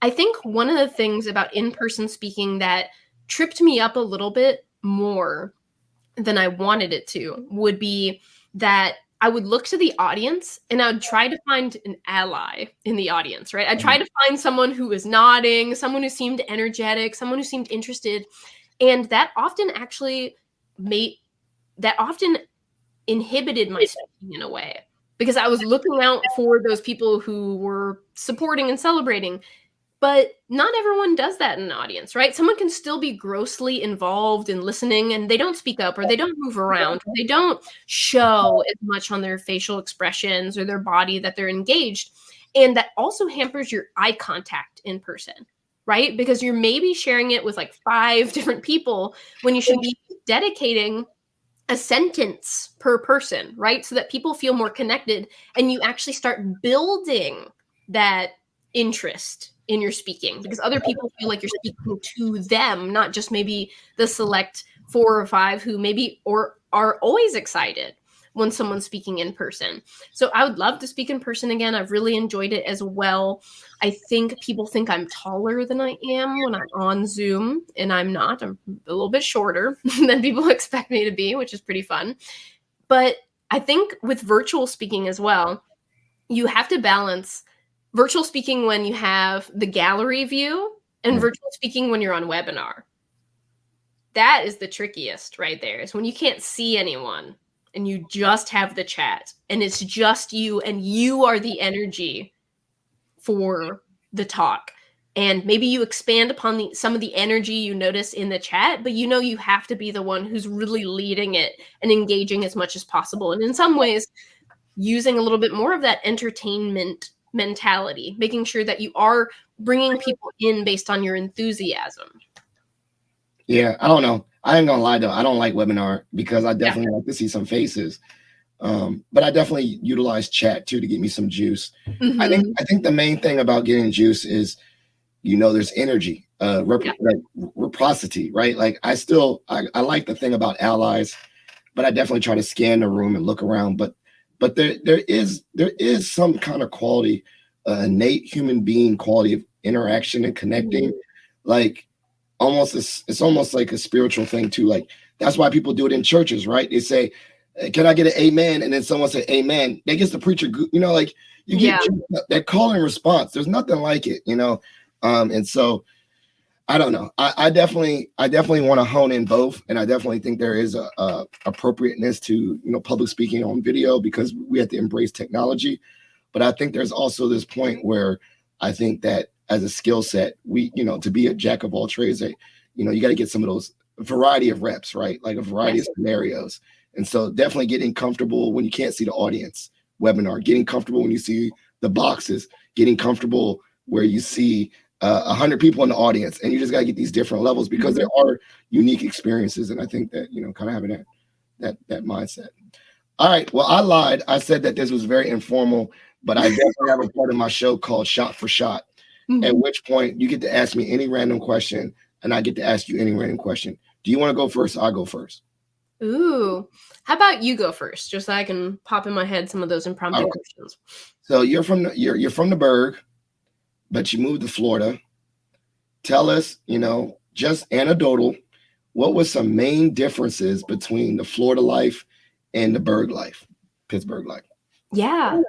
I think one of the things about in-person speaking that tripped me up a little bit more than I wanted it to would be that I would look to the audience and I would try to find an ally in the audience, right? I'd try to find someone who was nodding, someone who seemed energetic, someone who seemed interested. And that often inhibited my speaking in a way, because I was looking out for those people who were supporting and celebrating. But not everyone does that in an audience, right? Someone can still be grossly involved in listening and they don't speak up, or they don't move around, or they don't show as much on their facial expressions or their body that they're engaged. And that also hampers your eye contact in person, right? Because you're maybe sharing it with like 5 different people when you should be dedicating a sentence per person, right? So that people feel more connected and you actually start building that interest in your speaking, because other people feel like you're speaking to them, not just maybe the select 4 or 5 who maybe or are always excited when someone's speaking in person. So I would love to speak in person again. I've really enjoyed it as well. I think people think I'm taller than I am when I'm on Zoom, and I'm not. I'm a little bit shorter than people expect me to be, which is pretty fun. But I think with virtual speaking as well, you have to balance virtual speaking when you have the gallery view and virtual speaking when you're on webinar. That is the trickiest right there, is when you can't see anyone and you just have the chat and it's just you and you are the energy for the talk. And maybe you expand upon some of the energy you notice in the chat, but you have to be the one who's really leading it and engaging as much as possible. And in some ways, using a little bit more of that entertainment mentality, making sure that you are bringing people in based on your enthusiasm. Yeah, I don't know. I ain't gonna lie though. I don't like webinar because I definitely like to see some faces. But I definitely utilize chat too to get me some juice. I think the main thing about getting juice is, there's energy, reciprocity, right? Like I like the thing about allies, but I definitely try to scan the room and look around. But there is some kind of quality, innate human being quality of interaction and connecting, like it's almost like a spiritual thing too. Like that's why people do it in churches, right? They say, "Can I get an amen?" And then someone say, "Amen." They get the preacher, like you get that call and response. There's nothing like it, And so I don't know. I definitely want to hone in both, and I definitely think there is a appropriateness to public speaking on video because we have to embrace technology. But I think there's also this point where I think that as a skill set, we to be a jack of all trades, you got to get some of those variety of reps, right? Like a variety of scenarios. And so definitely getting comfortable when you can't see the audience webinar, getting comfortable when you see the boxes, getting comfortable where you see 100 people in the audience, and you just got to get these different levels because there are unique experiences. And I think that, kind of having that mindset. All right. Well, I lied. I said that this was very informal, but I definitely have a part of my show called Shot for Shot, at which point you get to ask me any random question and I get to ask you any random question. Do you want to go first? I'll go first. Ooh, how about you go first, just so I can pop in my head some of those impromptu questions. So you're from the Berg, but you moved to Florida. Tell us, just anecdotal, what was some main differences between the Florida life and the Berg life, Pittsburgh life? Yeah.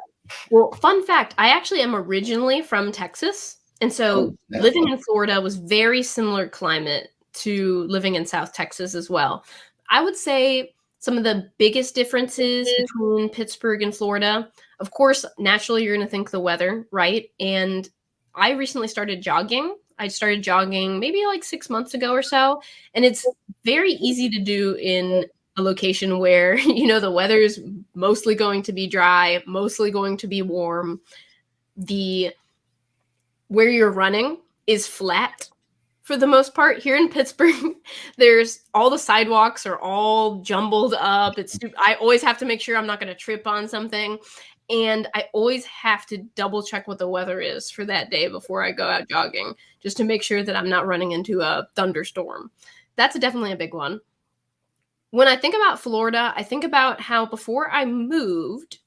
Well, fun fact, I actually am originally from Texas. And so living in Florida was very similar climate to living in South Texas as well. I would say some of the biggest differences between Pittsburgh and Florida, of course, naturally, you're going to think the weather, right? And I recently started jogging. I started jogging maybe like 6 months ago or so. And it's very easy to do in a location where, the weather is mostly going to be dry, mostly going to be warm. Where you're running is flat for the most part. Here in Pittsburgh, there's all the sidewalks are all jumbled up. I always have to make sure I'm not going to trip on something. And I always have to double check what the weather is for that day before I go out jogging, just to make sure that I'm not running into a thunderstorm. That's definitely a big one. When I think about Florida, I think about how before I moved,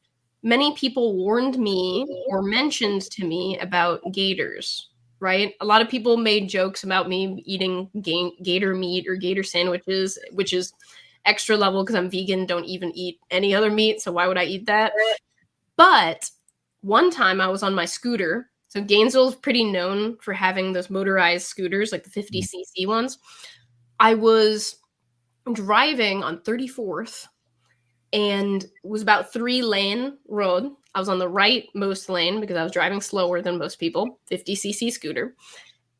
many people warned me or mentioned to me about gators, right? A lot of people made jokes about me eating gator meat or gator sandwiches, which is extra level because I'm vegan, don't even eat any other meat. So why would I eat that? But one time I was on my scooter. So Gainesville's pretty known for having those motorized scooters, like the 50cc ones. I was driving on 34th and it was about 3-lane road. I was on the rightmost lane because I was driving slower than most people, 50cc scooter.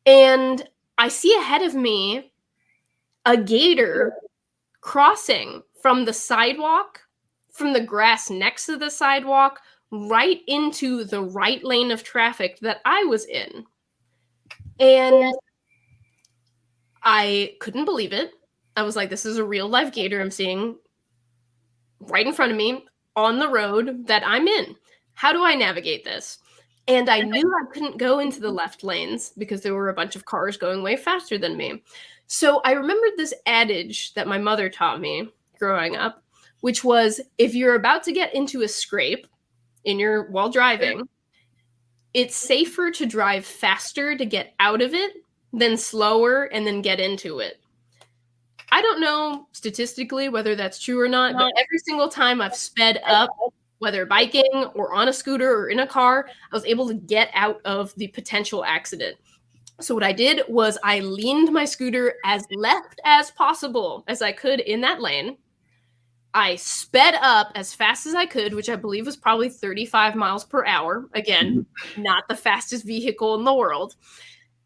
And I see ahead of me a gator crossing from the sidewalk, from the grass next to the sidewalk, right into the right lane of traffic that I was in. And I couldn't believe it. I was like, this is a real life gator I'm seeing right in front of me on the road that I'm in. How do I navigate this? And I knew I couldn't go into the left lanes because there were a bunch of cars going way faster than me. So I remembered this adage that my mother taught me growing up, which was, if you're about to get into a scrape while driving, it's safer to drive faster to get out of it than slower and then get into it. I don't know statistically whether that's true or not, but every single time I've sped up, whether biking or on a scooter or in a car, I was able to get out of the potential accident. So what I did was I leaned my scooter as left as possible as I could in that lane. I sped up as fast as I could, which I believe was probably 35 miles per hour. Again, not the fastest vehicle in the world.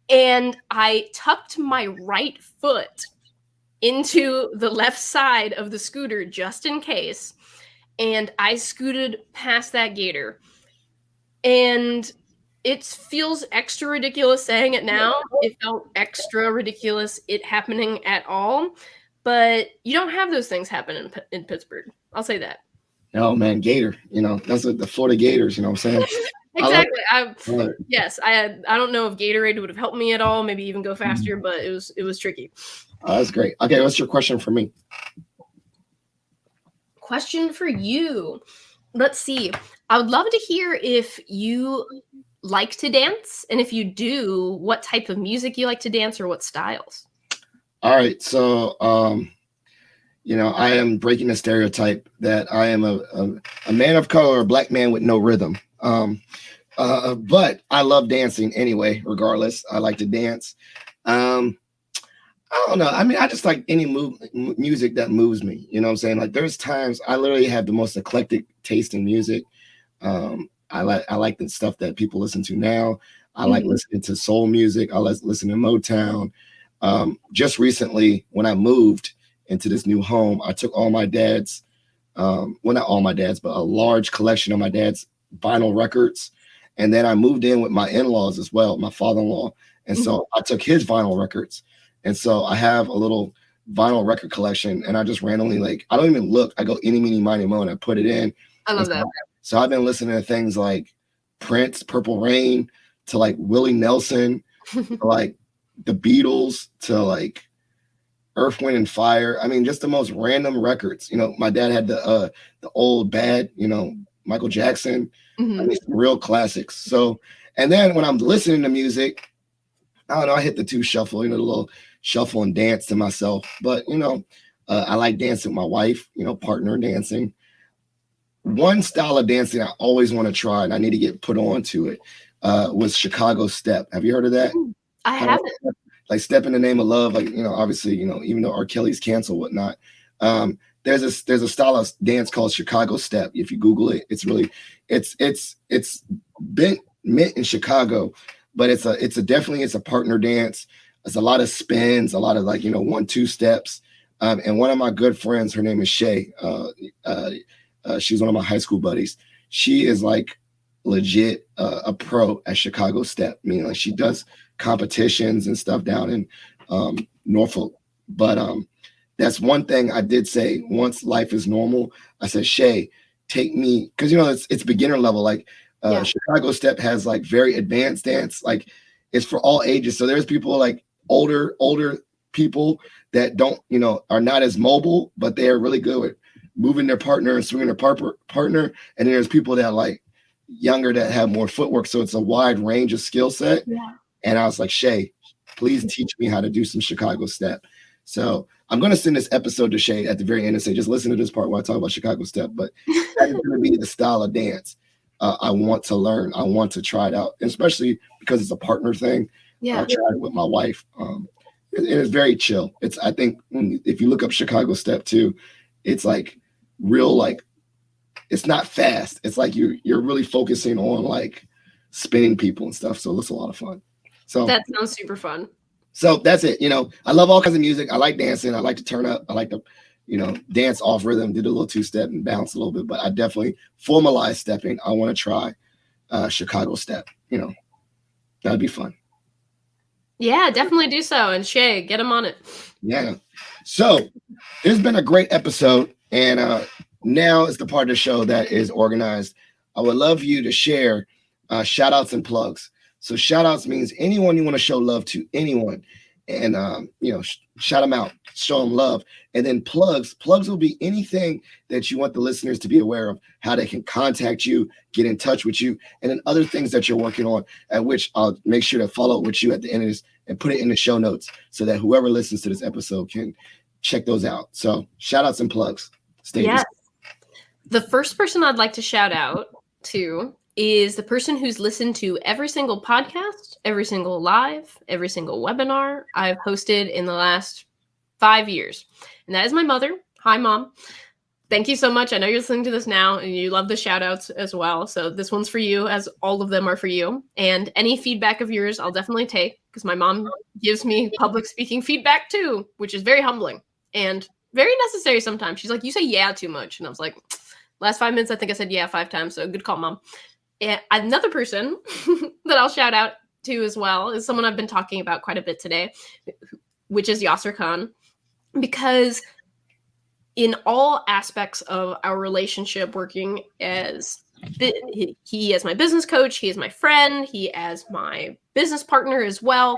And I tucked my right foot into the left side of the scooter just in case. And I scooted past that gator. And it feels extra ridiculous saying it now. It felt extra ridiculous it happening at all. But you don't have those things happen in Pittsburgh. I'll say that. Oh, man, gator. That's the Florida Gators, you know what I'm saying? Exactly. I don't know if Gatorade would have helped me at all, maybe even go faster, but it was tricky. Oh, that's great. Okay, what's your question for me? Question for you. Let's see. I would love to hear if you like to dance, and if you do, what type of music you like to dance or what styles. All right, so I am breaking the stereotype that I am a man of color, a black man with no rhythm. But I love dancing anyway. Regardless, I like to dance. Um, I don't know. I mean, I just like any music that moves me. You know what I'm saying? Like there's times I literally have the most eclectic taste in music. I like the stuff that people listen to now. I like listening to soul music. I like listening to Motown. Just recently, when I moved into this new home, I took all my dad's, well, not all my dad's, but a large collection of my dad's vinyl records. And then I moved in with my in-laws as well, my father-in-law. And so I took his vinyl records. And so I have a little vinyl record collection, and I just randomly, like, I don't even look. I go any, meeny, miny, mo, and I put it in. I love that. So I've been listening to things like Prince, Purple Rain, to like Willie Nelson, to like the Beatles, to like Earth, Wind, and Fire. I mean, just the most random records. You know, my dad had the old bad, you know, Michael Jackson. I mean, some real classics. So, and then when I'm listening to music, I don't know, I hit the two shuffle, you know, the little shuffle and dance to myself. But, you know, I like dancing with my wife, you know, partner dancing. One style of dancing I always want to try, and I need to get put on to it, was Chicago Step. Have you heard of that? I haven't. Like Step in the Name of Love, like, you know, obviously, you know, even though R. Kelly's canceled, whatnot. There's a style of dance called Chicago Step. If you Google it, it's really, it's been meant in Chicago, but it's a partner dance. It's a lot of spins, a lot of, like, you know, 1-2 steps. And one of my good friends, her name is Shay. She's one of my high school buddies. She is like legit a pro at Chicago Step. I mean, like, she does competitions and stuff down in Norfolk. But that's one thing I did say once life is normal. I said, Shay, take me, because, you know, it's beginner level. Like Chicago Step has like very advanced dance. Like it's for all ages. So there's people like older people that don't, you know, are not as mobile, but they are really good at moving their partner and swinging their partner. And then there's people that are like younger that have more footwork. So it's a wide range of skill set. Yeah. And I was like, Shay, please teach me how to do some Chicago Step. So I'm going to send this episode to Shay at the very end and say, just listen to this part while I talk about Chicago Step. But that is going to be the style of dance I want to learn. I want to try it out, especially because it's a partner thing. Yeah. I tried it with my wife. It is very chill. I think if you look up Chicago Step too, it's like real, like, it's not fast. It's like you're really focusing on like spinning people and stuff. So it's a lot of fun. So that sounds super fun. So that's it. You know, I love all kinds of music. I like dancing. I like to turn up. I like to, you know, dance off rhythm, did a little 2-step and bounce a little bit. But I definitely formalize stepping. I want to try Chicago Step. You know, that'd be fun. Yeah, definitely do so. And Shay, get him on it. Yeah. So it's been a great episode. And now is the part of the show that is organized. I would love you to share shout outs and plugs. So shout outs means anyone you want to show love to, anyone. And, you know, shout them out, show them love. And then plugs will be anything that you want the listeners to be aware of, how they can contact you, get in touch with you, and then other things that you're working on, at which I'll make sure to follow up with you at the end of this and put it in the show notes so that whoever listens to this episode can check those out. So shout outs and plugs. Yes. The first person I'd like to shout out to is the person who's listened to every single podcast, every single live, every single webinar I've hosted in the last 5 years. And that is my mother. Hi, Mom. Thank you so much. I know you're listening to this now and you love the shout outs as well. So this one's for you, as all of them are for you. And any feedback of yours, I'll definitely take, because my mom gives me public speaking feedback too, which is very humbling and very necessary sometimes. She's like, you say yeah too much. And I was like, last 5 minutes, I think I said yeah 5 times. So good call, Mom. And another person that I'll shout out to as well is someone I've been talking about quite a bit today, which is Yasser Khan, because in all aspects of our relationship, working as he as my business coach, he is my friend, he as my business partner as well,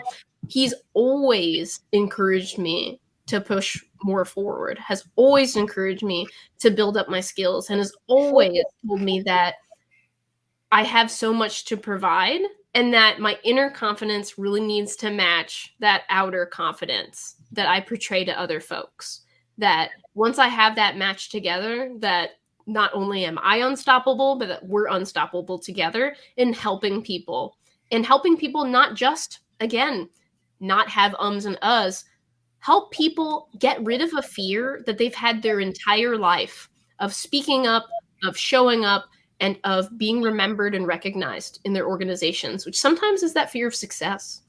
he's always encouraged me to push more forward, has always encouraged me to build up my skills, and has always told me that I have so much to provide and that my inner confidence really needs to match that outer confidence that I portray to other folks. That once I have that match together, that not only am I unstoppable, but that we're unstoppable together in helping people. And helping people not just, again, not have ums and uhs, help people get rid of a fear that they've had their entire life of speaking up, of showing up, and of being remembered and recognized in their organizations, which sometimes is that fear of success.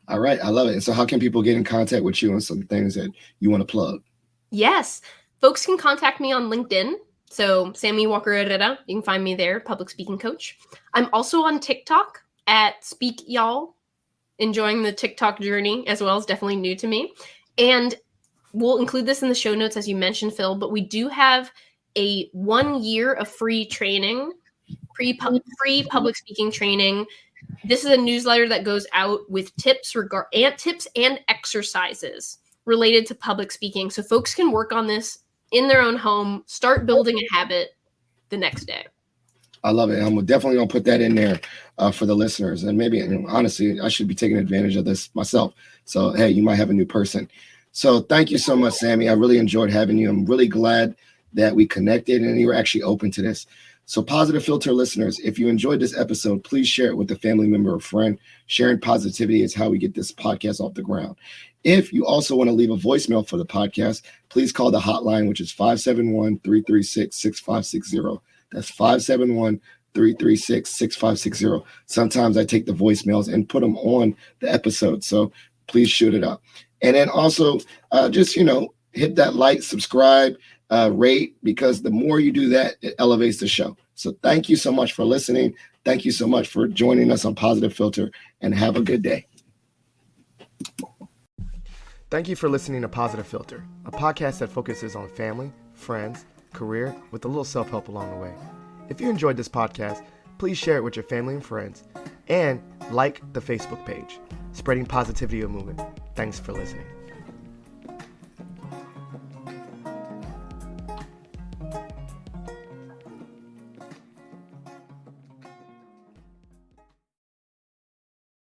All right, I love it. And so how can people get in contact with you on some things that you want to plug? Yes, folks can contact me on LinkedIn. So Sammie Walker Herrera, you can find me there, public speaking coach. I'm also on TikTok at Speak Y'all, enjoying the TikTok journey as well. It's definitely new to me. And we'll include this in the show notes, as you mentioned, Phil, but we do have a 1 year of free training, free public speaking training. This is a newsletter that goes out with tips and exercises related to public speaking. So folks can work on this in their own home, start building a habit the next day. I love it. I'm definitely going to put that in there for the listeners. And maybe, honestly, I should be taking advantage of this myself. So, hey, you might have a new person. So thank you so much, Sammie. I really enjoyed having you. I'm really glad that we connected and you were actually open to this. So Positive Filter listeners, if you enjoyed this episode, please share it with a family member or friend. Sharing positivity is how we get this podcast off the ground. If you also want to leave a voicemail for the podcast, please call the hotline, which is 571-336-6560. That's 571-336-6560. Sometimes I take the voicemails and put them on the episode. So please shoot it up. And then also just, hit that like, subscribe, rate, because the more you do that, it elevates the show. So thank you so much for listening. Thank you so much for joining us on Positive Filter, and have a good day. Thank you for listening to Positive Filter, a podcast that focuses on family, friends, career, with a little self-help along the way. If you enjoyed this podcast, please share it with your family and friends, and like the Facebook page, Spreading Positivity Movement. Thanks for listening.